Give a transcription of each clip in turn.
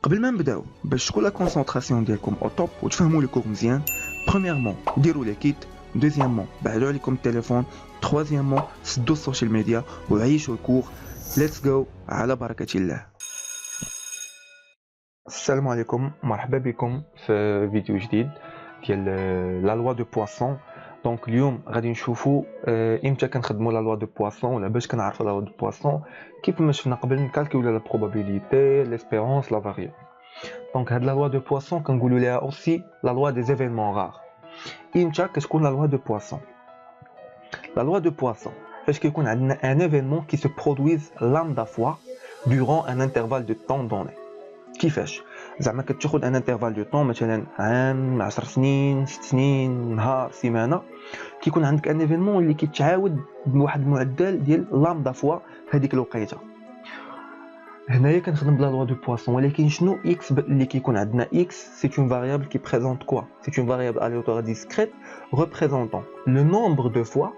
قبل ما نبداو باش تكون لا كونسونطراسيون ديالكم او توب وتفهموا لي كور مزيان. بريميرمون ديروا لي كيت، دوزيامون بعدوا عليكم التليفون، تروازيامون سدوا السوشيال ميديا وعيشوا الكور. ليتس جو على بركه الله. السلام عليكم، مرحبا بكم في فيديو جديد ديال لا لوا دو بواسون. دونك اليوم غادي نشوفوا امتى كنخدموا لا لوا دو بواسون ولا باش كنعرفوا لا لوا دو بواسون. كيف ما شفنا قبل نكالكولوا لا بروبابيليتي، ليسبيرونس، لا فاريون. دونك هاد لا لوا دو بواسون كنقولوا ليها اوسي لا لوا دي زيفينمون غار. امتى كتكون لا لوا دو بواسون؟ لا لوا دو بواسون فاش كيكون عندنا ان ايفينمون كي سو برودويز لامدا فوا durant un intervalle de temps donné. كيفاش؟ زعما كتاخذ ان انترفال دو طون، مثلا عام، 10 سنين، 6 سنين، نهار، سيمانه. كيكون عندك ان ايفينمون اللي كيتعاود بواحد المعدل ديال لامدا فوا في هذيك الوقيته. هنايا كنخدم بلا لوا دو بواسون، ولكن شنو اكس اللي كيكون عندنا؟ اكس سي اون فاريابل كي بريزونت كوا؟ سي اون فاريابل aléatoire discrète représentant le nombre de fois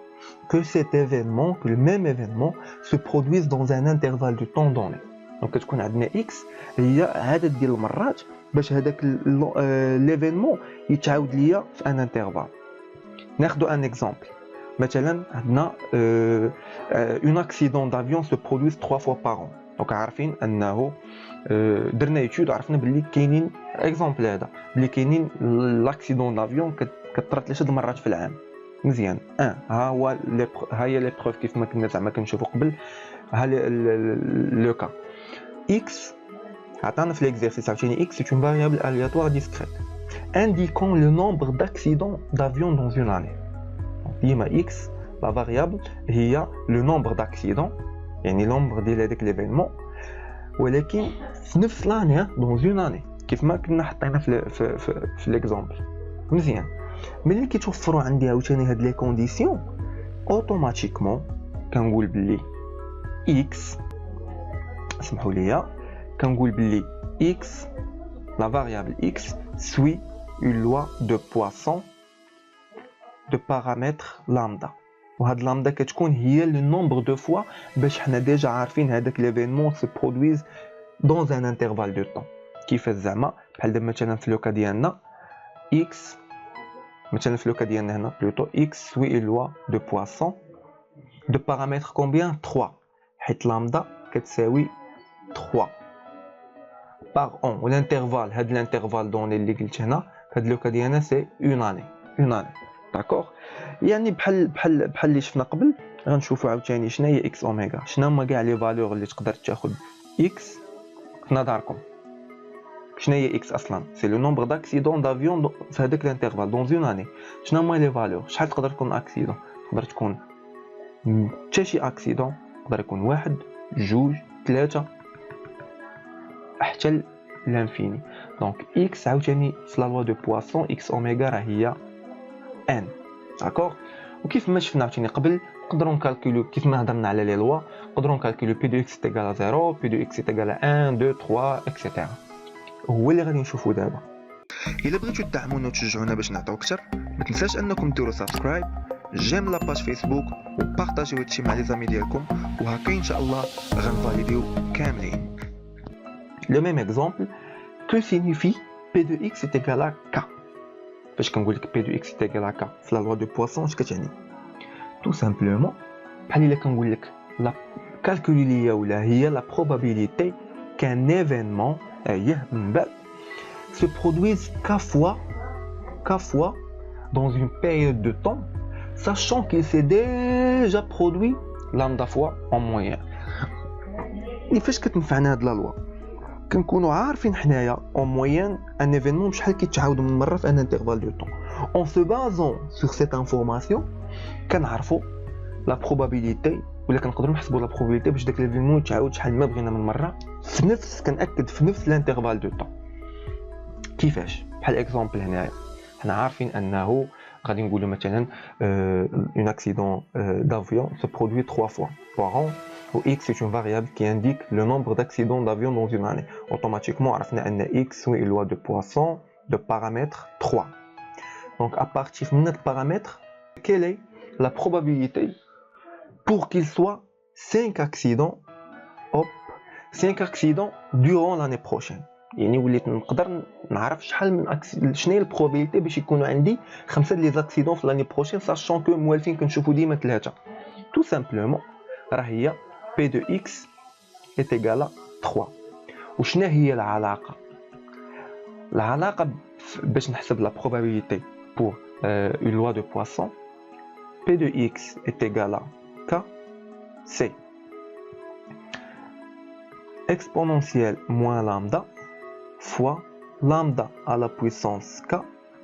que cet événement, que le même événement se produise dans un intervalle de temps donné. دونك كتكون عندنا اكس هي عدد ديال المرات باش هذاك ليفينمون يتعاود ليا في ان انترفال. ناخذ ان اكزامبل، مثلا عندنا اون اكسيدون دافيون سو برودويز 3 فوا بار ان. دونك عارفين انه درنا ايتود، عرفنا باللي كاينين اكزامبل هذا باللي كاينين لاكسيدون دافيون كطرا 3 مرات في العام. مزيان. ها هو ها هي لي بروف كيف ما كنا زعما كنشوفوا قبل. ها لو كا x عطانا في l'exercice عاوتاني x c'est une variable aléatoire discrète indiquant le nombre d'accidents d'avion dans une année. ديما x la variable هي le nombre d'accidents، يعني nombre ديال هذاك ليفينمون، ولكن في نفس لاني dans une année كيف ما كنا حطينا في l'exemple. مزيان. ملي كيتوفروا عندي عاوتاني هاد لي كونديسيون اوتوماتيكمون كنقول بلي x، اسمحوا لي، كنقول بلي x la variable x suit une loi de Poisson de paramètre lambda. وهاد لامدا كتكون هي le nombre de fois باش حنا ديجا عارفين هذاك ليفينمون se produise dans un intervalle de temps. كيفاش زعما؟ بحال دابا مثلا في لوكا ديالنا x، مثلا في لوكا ديالنا هنا بلوتو x suit une loi de Poisson de paramètre combien 3، حيت لامدا كتساوي 3 par an. والانترفال، هاد الانترفال دوني اللي قلت هنا هاد لوكا ديالنا سي اون اني، اون اني. داكوغ، يعني بحال اللي شفنا قبل. غنشوفوا عاوتاني شنو هي اكس اوميغا، شنو هما كاع لي فالور اللي تقدر تاخذ اكس في نظركم. شنو هي اكس اصلا؟ سي لو نومبر داكسيدون دافيون في هذاك الانترفال دون اون اني. شنو هما لي فالور؟ شحال تقدر تكون اكسيدون؟ تقدر تكون حتى شي اكسيدون، تقدر يكون 1 2 3 حتى لانفيني. دونك x عاوتاني في لا لوا دو بواسون x اوميغا راه هي n. داكوغ. وكيف ما شفنا عاوتاني قبل نقدروا نكالكولو، كيف ما هضرنا على لي لوا نقدروا نكالكولو بي دو x تيغال 0، بي دو x تيغال 1 2 3 اكسيتيرا. هو اللي غادي نشوفو دابا. الا بغيتو تدعمونا وتشجعونا باش نعطيو اكثر، ما تنساش انكم ديروا سبسكرايب، جيم لا باج فيسبوك وبارطاجيو هادشي مع لي زامي ديالكم، وهكا ان شاء الله غنفاليديو كاملين. Le même exemple, que signifie P de x est égal à K? Parce qu'on dit que P de x est égal à K, c'est la loi de Poisson, ce que tu as dit. Tout simplement, la calculer ou la probabilité qu'un événement se produise qu'à fois dans une période de temps, sachant qu'il s'est déjà produit lambda fois en moyenne. Et qu'est-ce que تنفعنا هاد لا لوا؟ كنكونوا عارفين حنايا اون موين ان ايفينمون شحال كيتعاود من مره في ان انترفال دو طون. اون سو بازون سور سيت انفورماسيون كنعرفوا لا بروبابيليتي، ولا كنقدروا نحسبوا لا بروبابيليتي باش داك الايفينمون يتعاود شحال ما بغينا من مره في نفس، كنأكد، في نفس الانترفال دو طون. كيفاش؟ بحال اكزامبل هنايا حنا عارفين انه غادي نقولوا مثلا اون اكسيدون دافيون سو برودوي 3 فوا par an. x c'est une variable qui indique le nombre d'accidents d'avion dans une année. Automatiquement, on a x ou une loi de Poisson de paramètre 3. Donc à partir de notre paramètre, quelle est la probabilité pour qu'il soit 5 accidents, 5 accidents durant l'année prochaine. يعني وليت نقدر نعرف شحال من شنو هي البروبابيليتي باش يكونوا عندي 5 لي زاكسيدون في لاني بروشين ساشون كو موالفين كنشوفوا ديما 3 tout simplement راه هي P de X est égal à 3. وشنا هي العلاقة؟ العلاقة باش نحسب la probabilité pour une loi de Poisson. P de X est égal à K, C exponentielle moins lambda fois lambda à la puissance K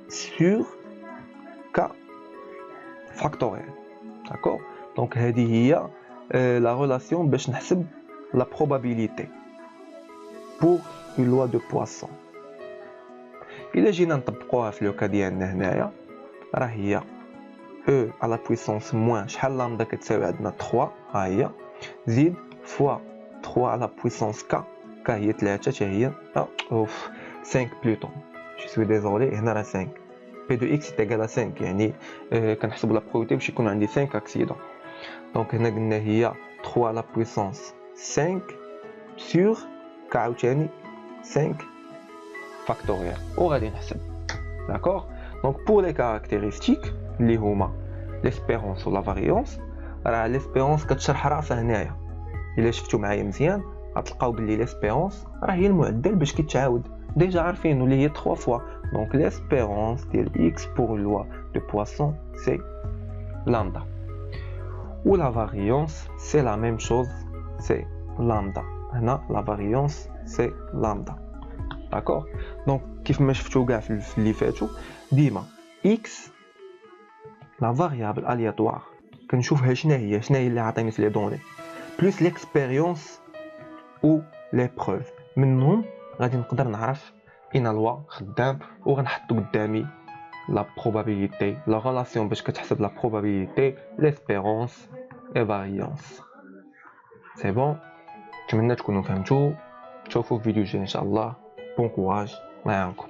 sur K factoriel. D'accord? Donc هذه هي la relation باش نحسب la probabilité pour une loi de Poisson. إلا جينا نطبقوها في لوكا ديالنا هنايا راه هي E à la puissance moins شحال لامدا كتساوي عندنا 3 ها هي زيد فوا 3 à la puissance K K هي 3 حتى هي 5 بلوتو جو سوي ديزولي هنا راه 5 P de X est égal à 5 يعني كنحسبوا لا probabilité باش يكون عندي 5 اكسيدون دونك هنا قلنا هي 3 à la puissance 5 sur K عاوتاني 5 فاكتوريال وغادي نحسب داكوغ دونك بور لي كاركتيرستيك اللي هما ليسبيرونس ولا فاريونس راه ليسبيرونس كتشرح راسها هنايا الا شفتوا معايا مزيان غتلقاو بلي ليسبيرونس راه هي المعدل باش كيتعاود ديجا عارفين اللي هي 3 فوا دونك ليسبيرونس ديال x pour une loi de Poisson c'est lambda ou la variance c'est la même chose c'est lambda هنا la variance c'est lambda d'accord donc كيف ما شفتوا كاع في اللي فاتوا ديما x la variable aléatoire كنشوفها شنو هي اللي عطيني في لي دوني بلس ليكسبيريونس او لي بروف منهم غادي نقدر نعرف ان لوا خدام وغنحطو قدامي لا بروبابيليتي لا ريلاسيون باش كتحسب لا بروبابيليتي ليسبيرونس اي فاريونس سي بون نتمنى تكونوا فهمتوا تشوفوا الفيديو الجاي ان شاء الله بون كوراج معاكم